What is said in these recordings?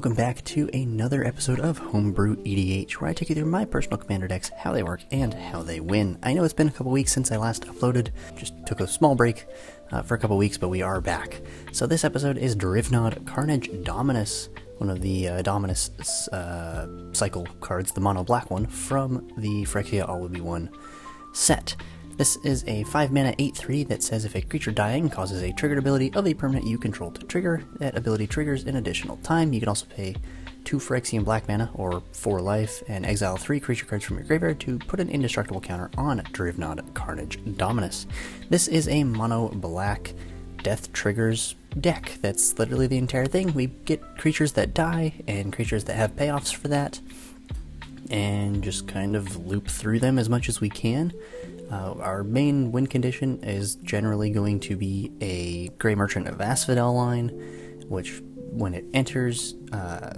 welcome back to another episode of Homebrew EDH, where I take you through my personal commander decks, how they work, and how they win. I know it's been a couple weeks since I last uploaded, just took a small break for a couple weeks, but we are back. So this episode is Drivnod, Carnage, Dominus, one of the Dominus cycle cards, the mono black one, from the Phyrexia All Would Be One set. This is a 5-mana 8/3 that says if a creature dying causes a triggered ability of a permanent you control to trigger, that ability triggers an additional time. You can also pay 2 Phyrexian black mana, or 4 life, and exile 3 creature cards from your graveyard to put an indestructible counter on Drivnod, Carnage, Dominus. This is a mono black death triggers deck. That's literally the entire thing. We get creatures that die, and creatures that have payoffs for that, and just kind of loop through them as much as we can. Our main win condition is generally going to be a Grey Merchant of Asphodel line, which, when it enters,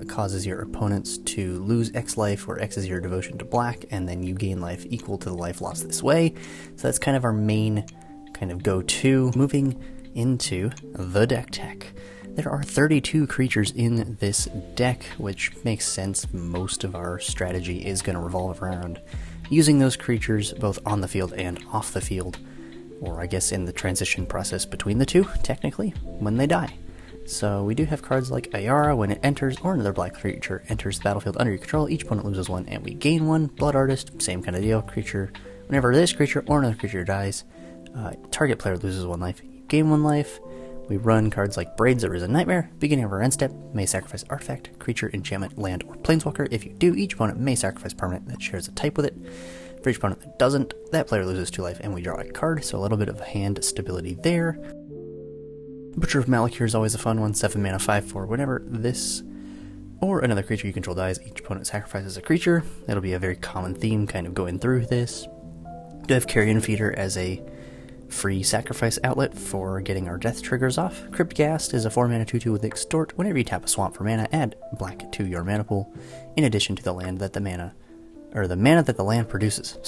causes your opponents to lose X life, where X is your devotion to black, and then you gain life equal to the life lost this way. So that's kind of our main kind of go-to. Moving into the deck tech. There are 32 creatures in this deck, which makes sense. Most of our strategy is going to revolve around using those creatures both on the field and off the field, or I guess in the transition process between the two, technically, when they die. So we do have cards like Ayara. When it enters, or another black creature enters the battlefield under your control, each opponent loses 1 and we gain 1. Blood Artist, same kind of deal. Creature, whenever this creature or another creature dies, target player loses 1 life, you gain 1 life. We run cards like Braids, Arisen Nightmare. Beginning of our end step, may sacrifice artifact, creature, enchantment, land, or planeswalker. If you do, each opponent may sacrifice permanent that shares a type with it. For each opponent that doesn't, that player loses 2 life and we draw a card, so a little bit of hand stability there. Butcher of Malakir is always a fun one, 7 mana 5/4. Whenever this or another creature you control dies, each opponent sacrifices a creature. That'll be a very common theme kind of going through this. We have Carrion Feeder as a free sacrifice outlet for getting our death triggers off. Cryptghast is a 4-mana 2/2 with Extort. Whenever you tap a swamp for mana, add black to your mana pool, in addition to the land that the mana that the land produces.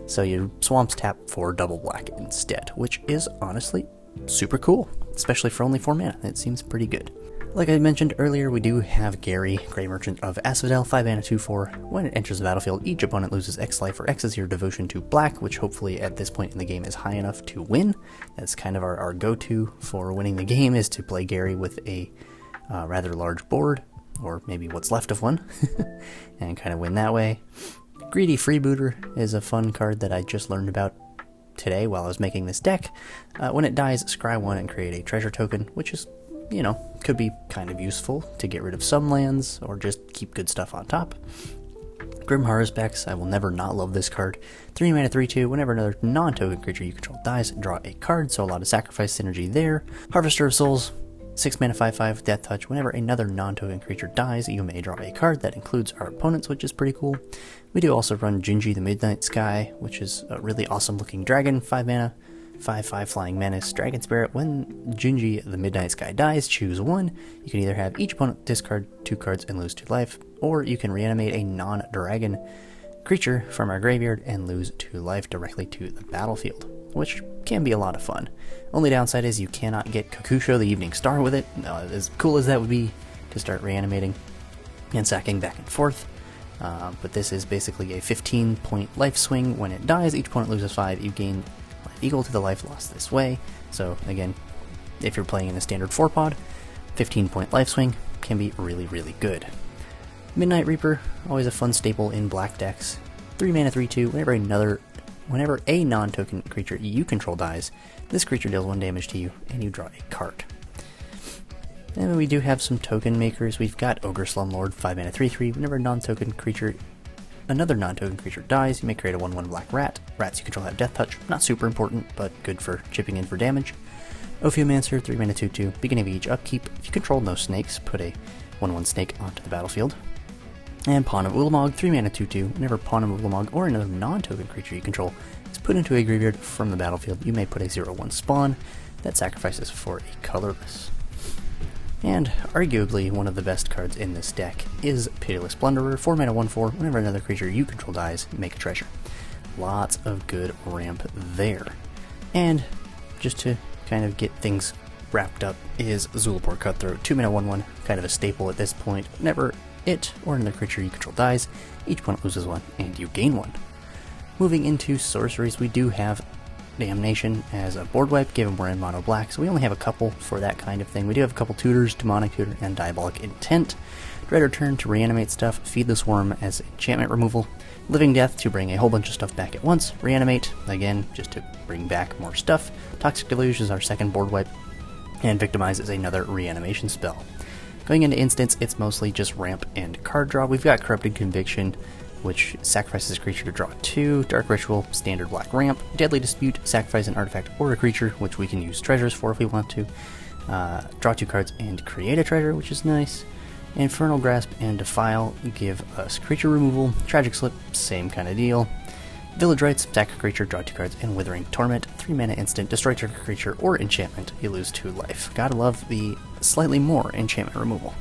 So your swamps tap for double black instead, which is honestly super cool, especially for only 4 mana. It seems pretty good. Like I mentioned earlier, we do have Gary, Grey Merchant of Asphodel, 5-mana 2/4. When it enters the battlefield, each opponent loses X life, where X is your devotion to black, which hopefully at this point in the game is high enough to win. That's kind of our go-to for winning the game, is to play Gary with a rather large board, or maybe what's left of one, and kind of win that way. Greedy Freebooter is a fun card that I just learned about today while I was making this deck. When it dies, scry 1 and create a treasure token, which is, could be kind of useful to get rid of some lands, or just keep good stuff on top. Grim Haruspex, I will never not love this card. 3-mana 3/2, whenever another non-token creature you control dies, draw a card, so a lot of sacrifice synergy there. Harvester of Souls, 6-mana 5/5, Death Touch. Whenever another non-token creature dies, you may draw a card that includes our opponents, which is pretty cool. We do also run Jinji the Midnight Sky, which is a really awesome looking dragon, 5-mana 5/5 Flying Menace, Dragon Spirit. When Jinji the Midnight Sky dies, choose 1. You can either have each opponent discard 2 cards and lose 2 life, or you can reanimate a non-dragon creature from our graveyard and lose 2 life directly to the battlefield, which can be a lot of fun. Only downside is you cannot get Kakusho the Evening Star with it. As cool as that would be to start reanimating and sacking back and forth. But this is basically a 15-point life swing. When it dies, each opponent loses 5. You gain life equal to the life lost this way. So again, if you're playing in a standard 4-pod, 15-point life swing can be really, really good. Midnight Reaper, always a fun staple in black decks. 3-mana 3/2, whenever a non-token creature you control dies, this creature deals 1 damage to you, and you draw a card. And we do have some token makers. We've got Ogre Slumlord, 5-mana 3/3. Whenever another non-token creature dies, you may create a 1/1 black rat. Rats you control have Death Touch. Not super important, but good for chipping in for damage. Ophiomancer, 3-mana 2/2. Beginning of each upkeep, if you control no snakes, put a 1/1 snake onto the battlefield. And Pawn of Ulamog, 3-mana 2/2. Whenever Pawn of Ulamog or another non-token creature you control is put into a graveyard from the battlefield, you may put a 0/1 spawn that sacrifices for a colorless. And arguably one of the best cards in this deck is Pitiless Plunderer, 4-mana 1/4. Whenever another creature you control dies, make a treasure. Lots of good ramp there. And just to kind of get things wrapped up is Zulapor Cutthroat, 2-mana 1/1, kind of a staple at this point. Whenever it or another creature you control dies, each opponent loses 1 and you gain 1. Moving into sorceries, we do have Damnation as a board wipe, given we're in mono black, so we only have a couple for that kind of thing. We do have a couple tutors, Demonic Tutor and Diabolic Intent. Dread Return to reanimate stuff, Feed the Swarm as enchantment removal, Living Death to bring a whole bunch of stuff back at once, Reanimate, again, just to bring back more stuff, Toxic Deluge is our second board wipe, and Victimize is another reanimation spell. Going into instants, it's mostly just ramp and card draw. We've got Corrupted Conviction, which sacrifices a creature to draw 2, Dark Ritual, standard black ramp, Deadly Dispute, sacrifice an artifact or a creature, which we can use treasures for if we want to, draw 2 cards and create a treasure, which is nice. Infernal Grasp and Defile give us creature removal, Tragic Slip, same kind of deal. Village Rites, sack a creature, draw 2 cards, and Withering Torment, 3-mana instant, destroy target creature or enchantment, you lose 2 life. Gotta love the slightly more enchantment removal.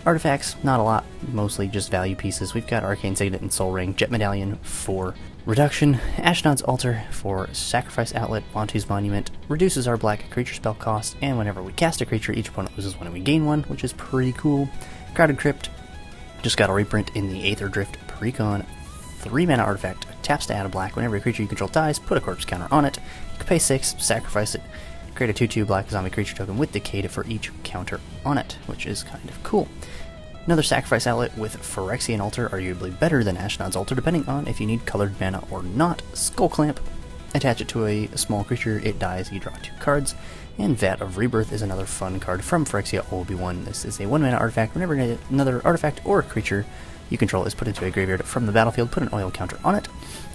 Artifacts, not a lot, mostly just value pieces. We've got Arcane Signet and Soul Ring, Jet Medallion for reduction, Ashnod's Altar for sacrifice outlet, Wantu's Monument reduces our black creature spell cost, and whenever we cast a creature, each opponent loses 1 and we gain 1, which is pretty cool. Crowded Crypt, just got a reprint in the Aether Drift Precon, 3-mana artifact, taps to add a black. Whenever a creature you control dies, put a corpse counter on it. You can pay 6, sacrifice it, create a 2/2 black zombie creature token with Decayed for each counter on it, which is kind of cool. Another sacrifice outlet with Phyrexian Altar, arguably better than Ashnod's Altar, depending on if you need colored mana or not. Skull Clamp, attach it to a small creature, it dies, you draw 2 cards. And Vat of Rebirth is another fun card from Phyrexia Obi-Wan. This is a 1-mana artifact. Whenever another artifact or creature you control is put into a graveyard from the battlefield, put an oil counter on it,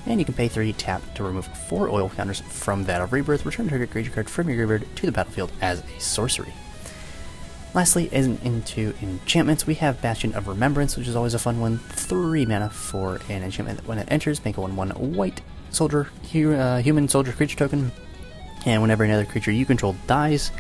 and you can pay 3, tap to remove 4 oil counters from Vat of Rebirth, return target creature card from your graveyard to the battlefield as a sorcery. Lastly, into enchantments, we have Bastion of Remembrance, which is always a fun one. 3 mana for an enchantment that when it enters, make a 1/1 white soldier, human soldier creature token. And whenever another creature you control dies,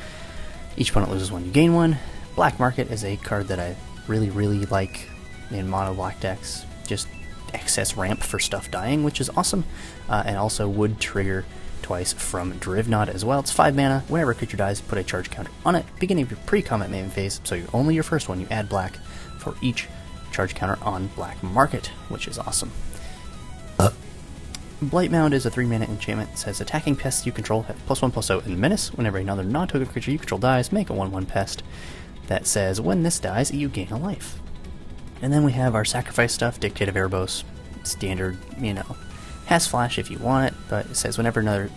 each opponent loses 1, you gain 1. Black Market is a card that I really, really like in mono black decks. Just excess ramp for stuff dying, which is awesome. And also would trigger twice from Drivnod as well. It's 5 mana. Whenever a creature dies, put a charge counter on it. Beginning of your pre-combat main phase, so only your first one, you add black for each charge counter on Black Market, which is awesome. Blightmound is a 3-mana enchantment. It says attacking pests you control have +1/+0 in Menace. Whenever another non-token creature you control dies, make a 1/1 pest. That says when this dies, you gain a life. And then we have our sacrifice stuff, Dictate of Erebos, standard, has flash if you want it, but it says whenever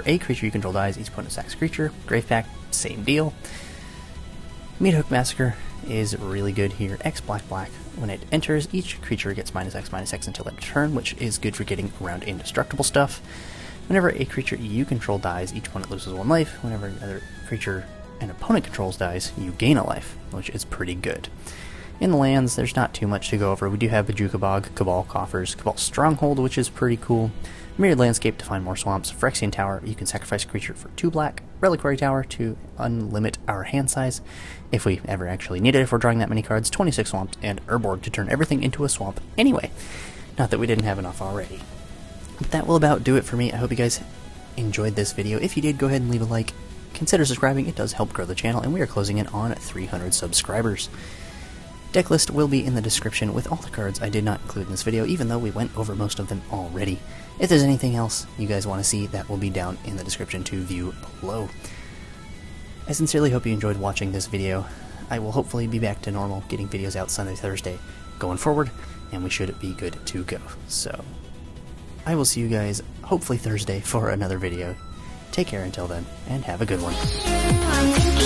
a creature you control dies, each opponent sacks a creature. Grave Pact, same deal. Meathook Massacre is really good here. X black. When it enters, each creature gets -X/-X until end of turn, which is good for getting around indestructible stuff. Whenever a creature you control dies, each opponent loses 1 life. Whenever another creature an opponent controls dies, you gain a life, which is pretty good. In the lands, there's not too much to go over. We do have Bojuka Bog, Cabal Coffers, Cabal Stronghold, which is pretty cool. Mirrored Landscape to find more swamps. Phyrexian Tower, you can sacrifice a creature for 2 black. Reliquary Tower to unlimit our hand size, if we ever actually need it, if we're drawing that many cards. 26 swamps, and Urborg to turn everything into a swamp anyway. Not that we didn't have enough already. But that will about do it for me. I hope you guys enjoyed this video. If you did, go ahead and leave a like. Consider subscribing, it does help grow the channel, and we are closing in on 300 subscribers. Deck list will be in the description with all the cards I did not include in this video, even though we went over most of them already. If there's anything else you guys want to see, that will be down in the description to view below. I sincerely hope you enjoyed watching this video. I will hopefully be back to normal, getting videos out Sunday, Thursday going forward, and we should be good to go. So, I will see you guys hopefully Thursday for another video. Take care until then, and have a good one.